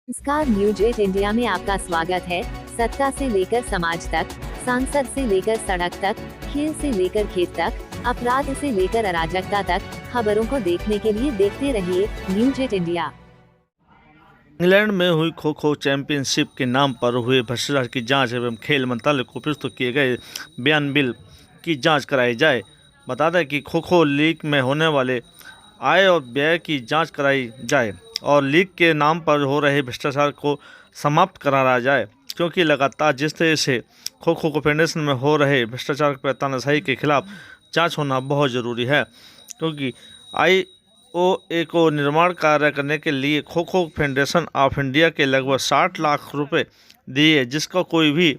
नमस्कार, news 8 India में आपका स्वागत है। सत्ता से लेकर समाज तक, सांसद से लेकर सड़क तक, खेल से लेकर खेत तक, अपराध से लेकर अराजकता तक, खबरों को देखने के लिए देखते रहिए न्यूज 8 इंडिया। इंग्लैंड में हुई खो खो चैंपियनशिप के नाम पर हुए भ्रष्टाचार की जांच एवं खेल मंत्रालय को प्रस्तुत किए गए बयान बिल की जांच कराई जाए। बता दें कि खो खो लीग में होने वाले आय और व्यय की जांच कराई जाए और लीग के नाम पर हो रहे भ्रष्टाचार को समाप्त कराया जाए, क्योंकि लगातार जिस तरह से खो खो फेडरेशन में हो रहे भ्रष्टाचार पर तानाशाही के खिलाफ जांच होना बहुत ज़रूरी है। क्योंकि IOA को निर्माण कार्य करने के लिए kho kho federation of India के लगभग 60 लाख रुपए दिए, जिसका कोई भी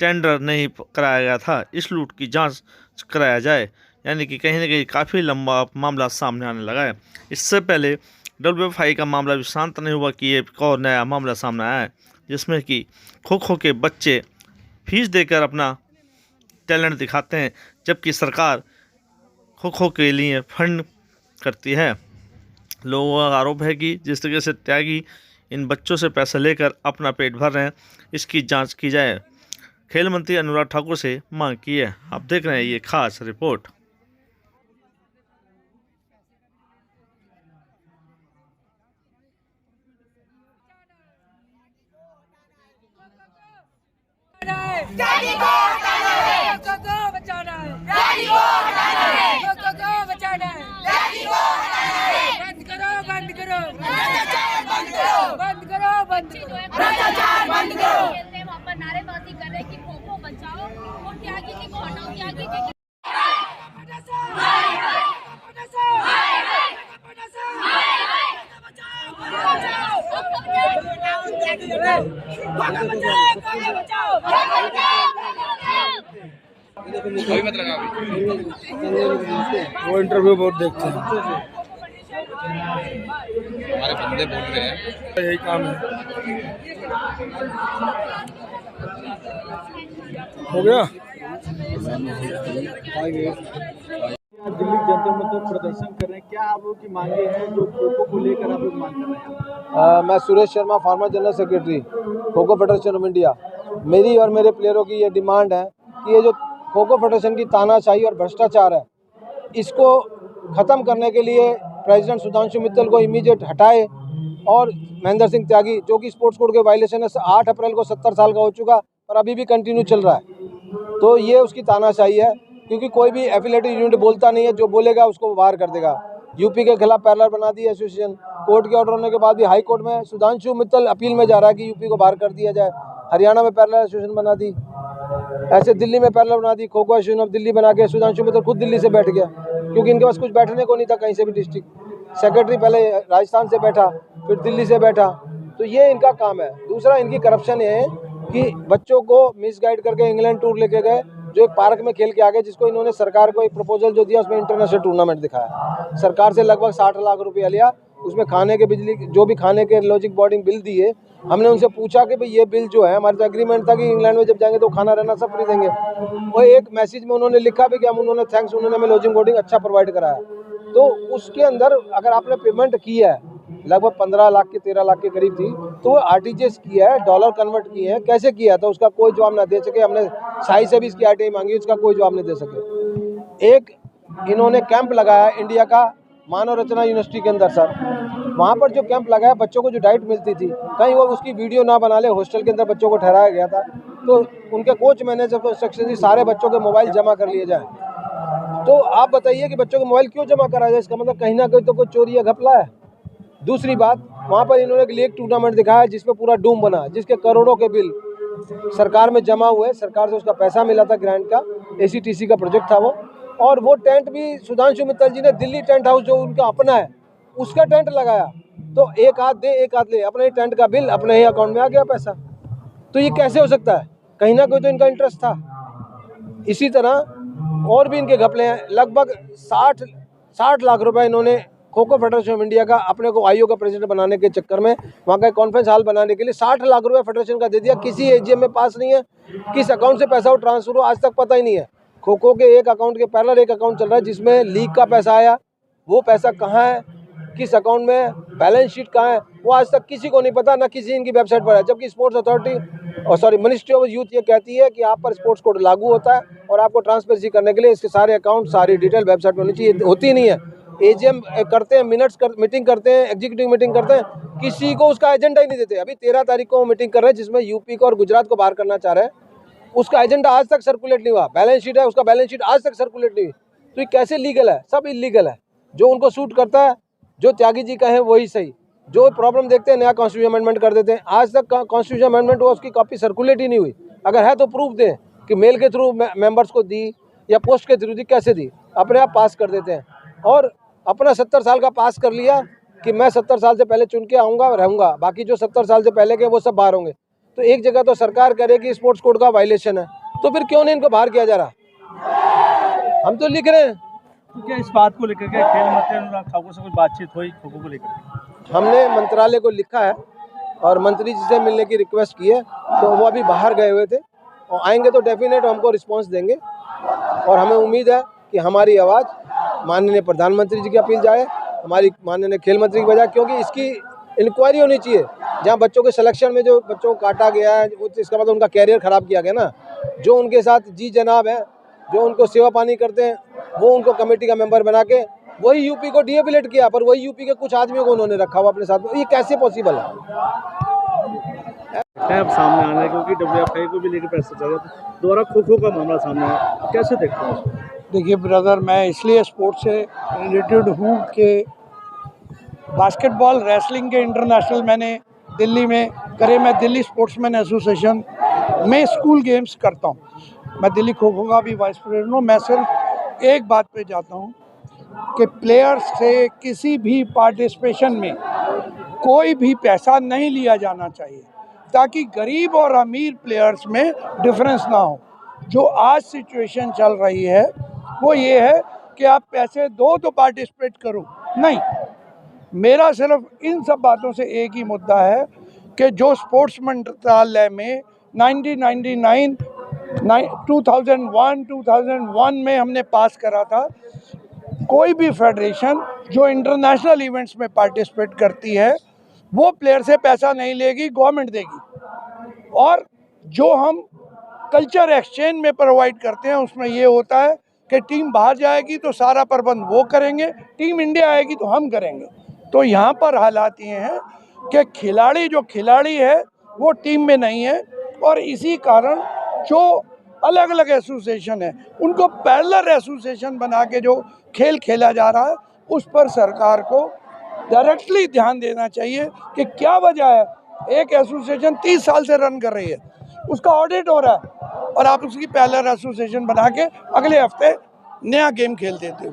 टेंडर नहीं कराया गया था। इस लूट की जांच कराया जाए, यानी कि कहीं ना कहीं काफ़ी लंबा मामला सामने आने लगा है। इससे पहले WFI का मामला भी शांत नहीं हुआ कि एक और नया मामला सामने आया है, जिसमें कि खो खो के बच्चे फीस देकर अपना टैलेंट दिखाते हैं, जबकि सरकार खो खो के लिए फंड करती है। लोगों का आरोप है कि जिस तरीके से त्यागी इन बच्चों से पैसे लेकर अपना पेट भर रहे हैं, इसकी जांच की जाए। खेल मंत्री अनुराग ठाकुर से मांग की है। आप देख रहे हैं ये खास रिपोर्ट। डैडी को हटाना है, को बचाना है, डैडी को हटाना है, को बचाना है, डैडी को हटाना है। बंद करो, बंद करो, भ्रष्टाचार बंद करो, बंद करो, बंद करो, भ्रष्टाचार बंद करो। खेलते वहाँ पर नारेबाजी कर रहे कि खो खो बचाओ और त्यागी जी को हटाओ, त्यागी जी की वो इंटरव्यू बहुत देखते हैं, हमारे बंदे बोल रहे हैं यही काम है। हो गया। दिल्ली जनता मतलब प्रदर्शन कर रहे हैं, क्या आप लोग की मांगे हैं जो खो खो को लेकर आप लोग मांग कर रहे हैं? मैं Suresh Sharma, former general secretary kho kho federation of India. मेरी और मेरे प्लेयरों की ये डिमांड है कि ये जो खो खो फेडरेशन की तानाशाही और भ्रष्टाचार है, इसको ख़त्म करने के लिए प्रेसिडेंट सुधांशु मित्तल को इमीडिएट हटाए और महेंद्र सिंह त्यागी, जो कि स्पोर्ट्स कोड के वायलेशन है, 8 अप्रैल को 70 साल का हो चुका पर अभी भी कंटिन्यू चल रहा है, तो ये उसकी तानाशाही है। क्योंकि कोई भी एफिलेटेड यूनिट बोलता नहीं है, जो बोलेगा उसको बाहर कर देगा। यूपी के खिलाफ पैरेलल बना दी एसोसिएशन, कोर्ट के ऑर्डर होने के बाद भी हाई कोर्ट में सुधांशु मित्तल अपील में जा रहा है कि यूपी को बाहर कर दिया जाए। हरियाणा में पैरेलल एसोसिएशन बना दी, ऐसे दिल्ली में पैरेलल बना दी। खो खो एसोसिएशन ऑफ दिल्ली बना के सुधांशु मित्तल खुद दिल्ली से बैठ गया, क्योंकि इनके पास कुछ बैठने को नहीं था कहीं से भी। डिस्ट्रिक्ट सेक्रेटरी पहले राजस्थान से बैठा, फिर दिल्ली से बैठा, तो ये इनका काम है। दूसरा, इनकी करप्शन ये है कि बच्चों को मिसगाइड करके इंग्लैंड टूर लेके गए, जो एक पार्क में खेल के आ गए, जिसको इन्होंने सरकार को एक प्रपोजल जो दिया उसमें इंटरनेशनल टूर्नामेंट दिखाया। सरकार से लगभग 60 लाख रुपया लिया, उसमें खाने के, बिजली, जो भी खाने के लॉजिक बोर्डिंग बिल दिए। हमने उनसे पूछा कि भाई ये बिल जो है, हमारे तो एग्रीमेंट था कि इंग्लैंड में जब जाएंगे तो खाना रहना सब फ्री देंगे। वो एक मैसेज में उन्होंने लिखा भी कि हम, उन्होंने थैंक्स, उन्होंने हमें लॉजिंग बोर्डिंग अच्छा प्रोवाइड कराया। तो उसके अंदर अगर आपने पेमेंट किया है लगभग 15 लाख के 13 लाख के करीब थी, तो वो RTGS किया है, डॉलर कन्वर्ट किए हैं, कैसे किया था उसका कोई जवाब ना दे सके। हमने साई से भी इसकी RTI मांगी, उसका कोई जवाब नहीं दे सके। एक इन्होंने कैंप लगाया इंडिया का मानव रचना यूनिवर्सिटी के अंदर सर, वहाँ पर जो कैंप लगाया, बच्चों को जो डाइट मिलती थी, कहीं वो उसकी वीडियो ना बना ले। हॉस्टल के अंदर बच्चों को ठहराया गया था, तो उनके कोच मैनेजर को इंस्ट्रक्शन दी सारे बच्चों के मोबाइल जमा कर लिए जाए। तो आप बताइए कि बच्चों के मोबाइल क्यों जमा करा जाए? इसका मतलब कहीं ना कहीं तो कोई चोरी या घपला है। दूसरी बात, वहाँ पर इन्होंने एक लीग टूर्नामेंट दिखाया जिसमें पूरा डूम बना, जिसके करोड़ों के बिल सरकार में जमा हुए, सरकार से उसका पैसा मिला था ग्रांट का, ACTC का प्रोजेक्ट था वो। और वो टेंट भी सुधांशु मित्तल जी ने दिल्ली टेंट हाउस जो उनका अपना है, उसका टेंट लगाया। तो एक हाथ दे एक हाथ ले, अपने ही टेंट का बिल अपने ही अकाउंट में आ गया पैसा। तो ये कैसे हो सकता है? कहीं ना कहीं तो इनका इंटरेस्ट था। इसी तरह और भी इनके घपले हैं। लगभग 60 लाख रुपए इन्होंने kho kho federation of India का अपने को IOA का प्रेसिडेंट बनाने के चक्कर में, वहाँ का कॉन्फ्रेंस हॉल बनाने के लिए 60 लाख रुपए फेडरेशन का दे दिया। किसी AGM में पास नहीं है, किस अकाउंट से पैसा वो ट्रांसफर हो आज तक पता ही नहीं है। खो खो के एक अकाउंट के पैरेलल एक अकाउंट चल रहा है जिसमें लीग का पैसा आया, वो पैसा कहाँ है किस अकाउंट में, बैलेंस शीट कहाँ है, वो आज तक किसी को नहीं पता, ना किसी इनकी वेबसाइट पर है। जबकि sports authority ministry of youth ये कहती है कि आप पर स्पोर्ट्स कोड लागू होता है और आपको ट्रांसपेरेंसी करने के लिए इसके सारे अकाउंट, सारी डिटेल वेबसाइट पर होनी चाहिए, होती नहीं है। एजीएम करते हैं, मीटिंग करते हैं, एग्जीक्यूटिव मीटिंग करते हैं, किसी को उसका एजेंडा ही नहीं देते। अभी 13 तारीख को मीटिंग कर रहे हैं जिसमें यूपी को और गुजरात को बाहर करना चाह रहे हैं, उसका एजेंडा आज तक सर्कुलेट नहीं हुआ। बैलेंस शीट है, उसका बैलेंस शीट आज तक सर्कुलेट नहीं हुई। तो ये कैसे लीगल है? सब इलीगल है। जो उनको सूट करता है, जो त्यागी जी का है वही सही, जो प्रॉब्लम देखते हैं नया कॉन्स्टिट्यूशन अमेंडमेंट कर देते हैं। आज तक कॉन्स्टिट्यूशन अमेंडमेंट हुआ, उसकी कॉपी सर्कुलेट ही नहीं हुई। अगर है तो प्रूफ दें कि मेल के थ्रू मेंबर्स को दी या पोस्ट के थ्रू दी, कैसे दी? अपने आप पास कर देते हैं और अपना 70 साल का पास कर लिया कि मैं 70 साल से पहले चुन के आऊँगा रहूँगा, बाकी जो 70 साल से पहले के वो सब बाहर होंगे। तो एक जगह तो सरकार कह रही है कि स्पोर्ट्स कोड का वायलेशन है, तो फिर क्यों नहीं इनको बाहर किया जा रहा? हम तो लिख रहे हैं। तो क्या इस बात को लेकर के खेल मंत्री अनुराग ठाकुर से कुछ बातचीत हुई खो खो को लेकर? हमने मंत्रालय को लिखा है और मंत्री जी से मिलने की रिक्वेस्ट की है, तो वो अभी बाहर गए हुए थे और आएंगे तो डेफिनेट हमको रिस्पांस देंगे। और हमें उम्मीद है कि हमारी आवाज़ माननीय प्रधानमंत्री जी की अपील जाए, हमारी माननीय खेल मंत्री की बजाय, क्योंकि इसकी इंक्वायरी होनी चाहिए। जहाँ बच्चों के सिलेक्शन में जो बच्चों को काटा गया है, इसका मतलब उनका कैरियर ख़राब किया गया ना। जो उनके साथ जी जनाब है, जो उनको सेवा पानी करते हैं, वो उनको कमेटी का मेंबर बना के वही यूपी को डीएफिलेट किया, पर वही यूपी के कुछ आदमियों को उन्होंने रखा हुआ अपने साथ। ये कैसे पॉसिबल है? अब सामने आना है क्योंकि WFI को भी लेकर पैसा चल रहा था, दोबारा खो खो का मामला सामने आया, कैसे देखते हैं? देखिए ब्रदर, मैं इसलिए स्पोर्ट्स से रिलेटेड हूँ कि बास्केटबॉल, रेसलिंग के इंटरनेशनल मैंने दिल्ली में करे। मैं दिल्ली स्पोर्ट्समैन एसोसिएशन में स्कूल गेम्स करता हूँ। मैं दिल्ली खो खो का भी वाइस प्रेसिडेंट हूँ। मैं सिर्फ एक बात पे जाता हूँ कि प्लेयर्स से किसी भी पार्टिसिपेशन में कोई भी पैसा नहीं लिया जाना चाहिए, ताकि गरीब और अमीर प्लेयर्स में डिफरेंस ना हो। जो आज सिचुएशन चल रही है वो ये है कि आप पैसे दो तो पार्टिसिपेट करो, नहीं। मेरा सिर्फ इन सब बातों से एक ही मुद्दा है कि जो स्पोर्ट्स मंत्रालय में 1999, 2001 में हमने पास करा था, कोई भी फेडरेशन जो इंटरनेशनल इवेंट्स में पार्टिसिपेट करती है वो प्लेयर से पैसा नहीं लेगी, गवर्नमेंट देगी। और जो हम कल्चर एक्सचेंज में प्रोवाइड करते हैं उसमें ये होता है कि टीम बाहर जाएगी तो सारा प्रबंध वो करेंगे, टीम इंडिया आएगी तो हम करेंगे। तो यहाँ पर हालात ये हैं कि खिलाड़ी है वो टीम में नहीं है, और इसी कारण जो अलग अलग एसोसिएशन है उनको पैरेलल एसोसिएशन बना के जो खेल खेला जा रहा है उस पर सरकार को डायरेक्टली ध्यान देना चाहिए कि क्या वजह है। एक एसोसिएशन 30 साल से रन कर रही है, उसका ऑडिट हो रहा है और आप उसकी पैरेलल एसोसिएशन बना के अगले हफ्ते नया गेम खेल देते हो।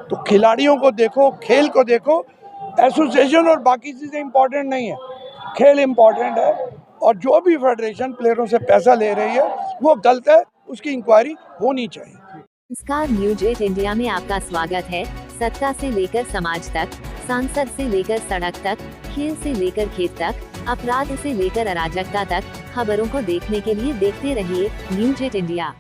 तो खिलाड़ियों को देखो, खेल को देखो। एसोसिएशन और बाकी चीज़ें इंपॉर्टेंट नहीं है, खेल इंपॉर्टेंट है। और जो भी फेडरेशन प्लेयरों से पैसा ले रही है वो गलत है, उसकी इंक्वायरी होनी चाहिए। नमस्कार, न्यूज 8 इंडिया में आपका स्वागत है। सत्ता से लेकर समाज तक, सांसद से लेकर सड़क तक, खेल से लेकर खेत तक, अपराध से लेकर अराजकता तक, खबरों को देखने के लिए देखते रहिए न्यूज 8 इंडिया।